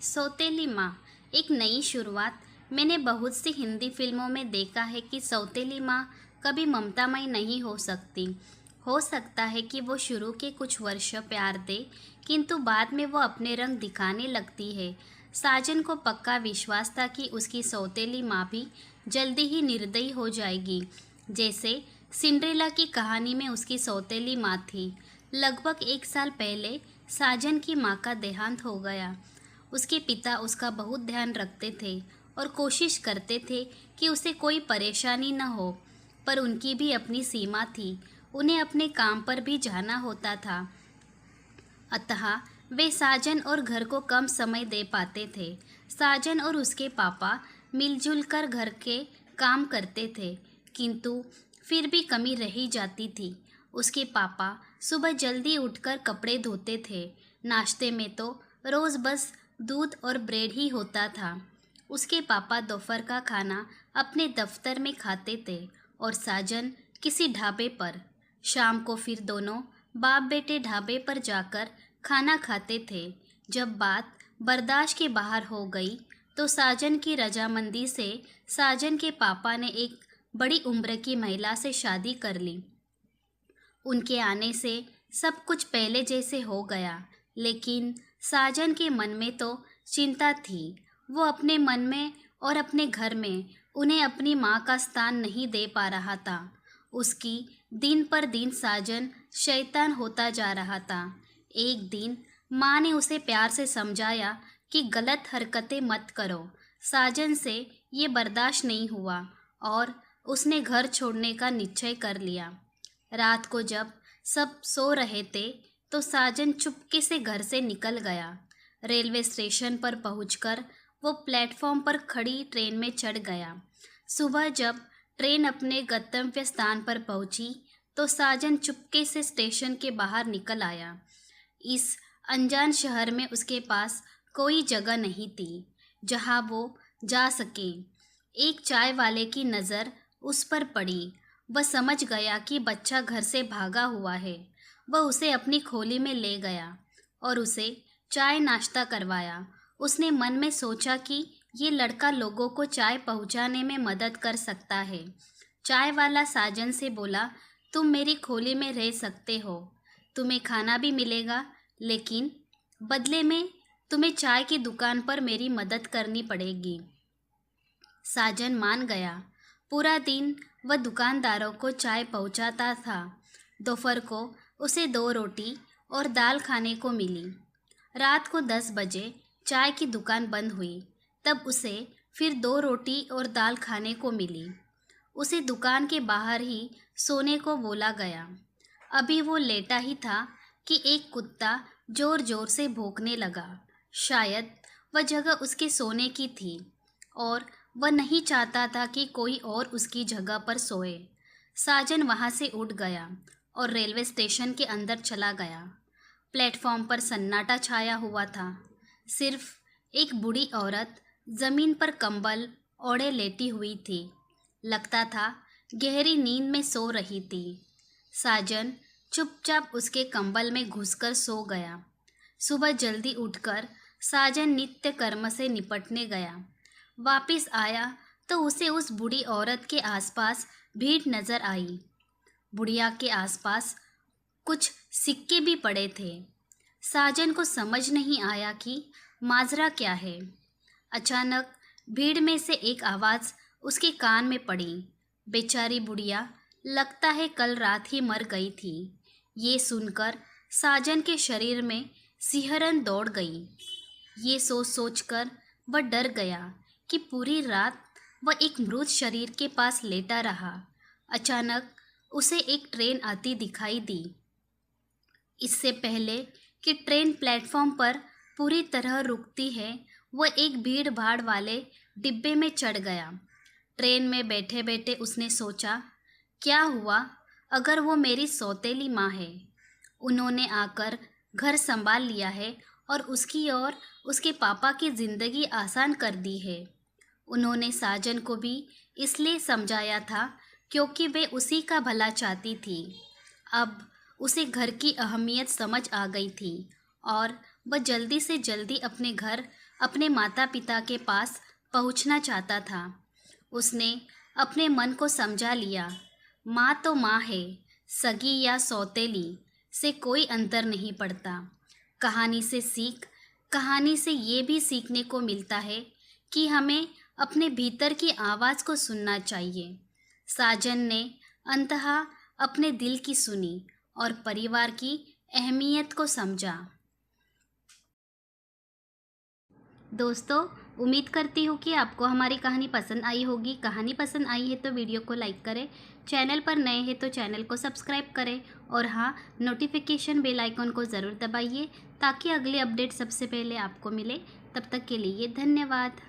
सौतेली माँ एक नई शुरुआत। मैंने बहुत सी हिंदी फिल्मों में देखा है कि सौतेली माँ कभी ममतामयी नहीं हो सकती। हो सकता है कि वो शुरू के कुछ वर्ष प्यार दे, किंतु बाद में वो अपने रंग दिखाने लगती है। साजन को पक्का विश्वास था कि उसकी सौतेली माँ भी जल्दी ही निर्दयी हो जाएगी, जैसे सिंड्रेला की कहानी में उसकी सौतेली माँ थी। लगभग 1 साल पहले साजन की माँ का देहांत हो गया। उसके पिता उसका बहुत ध्यान रखते थे और कोशिश करते थे कि उसे कोई परेशानी न हो, पर उनकी भी अपनी सीमा थी। उन्हें अपने काम पर भी जाना होता था, अतः वे साजन और घर को कम समय दे पाते थे। साजन और उसके पापा मिलजुल कर घर के काम करते थे, किंतु फिर भी कमी रही जाती थी। उसके पापा सुबह जल्दी उठकर कपड़े धोते थे। नाश्ते में तो रोज़ बस दूध और ब्रेड ही होता था। उसके पापा दोपहर का खाना अपने दफ्तर में खाते थे और साजन किसी ढाबे पर। शाम को फिर दोनों बाप बेटे ढाबे पर जाकर खाना खाते थे। जब बात बर्दाश्त के बाहर हो गई तो साजन की रजामंदी से साजन के पापा ने एक बड़ी उम्र की महिला से शादी कर ली। उनके आने से सब कुछ पहले जैसे हो गया, लेकिन साजन के मन में तो चिंता थी। वो अपने मन में और अपने घर में उन्हें अपनी माँ का स्थान नहीं दे पा रहा था। उसकी दिन पर दिन साजन शैतान होता जा रहा था। एक दिन माँ ने उसे प्यार से समझाया कि गलत हरकतें मत करो। साजन से ये बर्दाश्त नहीं हुआ और उसने घर छोड़ने का निश्चय कर लिया। रात को जब सब सो रहे थे तो साजन चुपके से घर से निकल गया। रेलवे स्टेशन पर पहुंचकर वो प्लेटफॉर्म पर खड़ी ट्रेन में चढ़ गया। सुबह जब ट्रेन अपने गंतव्य स्थान पर पहुंची तो साजन चुपके से स्टेशन के बाहर निकल आया। इस अनजान शहर में उसके पास कोई जगह नहीं थी जहां वो जा सके। एक चाय वाले की नज़र उस पर पड़ी। वह समझ गया कि बच्चा घर से भागा हुआ है। वह उसे अपनी खोली में ले गया और उसे चाय नाश्ता करवाया। उसने मन में सोचा कि ये लड़का लोगों को चाय पहुंचाने में मदद कर सकता है। चाय वाला साजन से बोला, तुम मेरी खोली में रह सकते हो, तुम्हें खाना भी मिलेगा, लेकिन बदले में तुम्हें चाय की दुकान पर मेरी मदद करनी पड़ेगी। साजन मान गया। पूरा दिन वह दुकानदारों को चाय पहुंचाता था। दोपहर को उसे 2 रोटी और दाल खाने को मिली। रात को 10 बजे चाय की दुकान बंद हुई, तब उसे फिर 2 रोटी और दाल खाने को मिली। उसे दुकान के बाहर ही सोने को बोला गया। अभी वो लेटा ही था कि एक कुत्ता जोर जोर से भौंकने लगा। शायद वह जगह उसके सोने की थी और वह नहीं चाहता था कि कोई और उसकी जगह पर सोए। साजन वहाँ से उठ गया और रेलवे स्टेशन के अंदर चला गया। प्लेटफॉर्म पर सन्नाटा छाया हुआ था। सिर्फ एक बूढ़ी औरत जमीन पर कंबल ओढ़े लेटी हुई थी। लगता था गहरी नींद में सो रही थी। साजन चुपचाप उसके कंबल में घुसकर सो गया। सुबह जल्दी उठकर साजन नित्य कर्म से निपटने गया। वापस आया तो उसे उस बूढ़ी औरत के आसपास भीड़ नजर आई। बुढ़िया के आसपास कुछ सिक्के भी पड़े थे। साजन को समझ नहीं आया कि माजरा क्या है। अचानक भीड़ में से एक आवाज़ उसके कान में पड़ी। बेचारी बुढ़िया लगता है कल रात ही मर गई थी। ये सुनकर साजन के शरीर में सिहरन दौड़ गई। ये सोच सोचकर वह डर गया कि पूरी रात वह एक मृत शरीर के पास लेटा रहा। अचानक उसे एक ट्रेन आती दिखाई दी। इससे पहले कि ट्रेन प्लेटफॉर्म पर पूरी तरह रुकती है, वह एक भीड़ भाड़ वाले डिब्बे में चढ़ गया। ट्रेन में बैठे बैठे उसने सोचा, क्या हुआ अगर वो मेरी सौतेली माँ है। उन्होंने आकर घर संभाल लिया है और उसकी और उसके पापा की ज़िंदगी आसान कर दी है। उन्होंने साजन को भी इसलिए समझाया था क्योंकि वे उसी का भला चाहती थी। अब उसे घर की अहमियत समझ आ गई थी और वह जल्दी से जल्दी अपने घर, अपने माता पिता के पास पहुंचना चाहता था। उसने अपने मन को समझा लिया, माँ तो माँ है, सगी या सौतेली से कोई अंतर नहीं पड़ता। कहानी से ये भी सीखने को मिलता है कि हमें अपने भीतर की आवाज़ को सुनना चाहिए। साजन ने अंततः अपने दिल की सुनी और परिवार की अहमियत को समझा। दोस्तों, उम्मीद करती हूँ कि आपको हमारी कहानी पसंद आई होगी। कहानी पसंद आई है तो वीडियो को लाइक करें, चैनल पर नए हैं तो चैनल को सब्सक्राइब करें और हाँ, नोटिफिकेशन बेल आइकन को ज़रूर दबाइए ताकि अगले अपडेट सबसे पहले आपको मिले। तब तक के लिए धन्यवाद।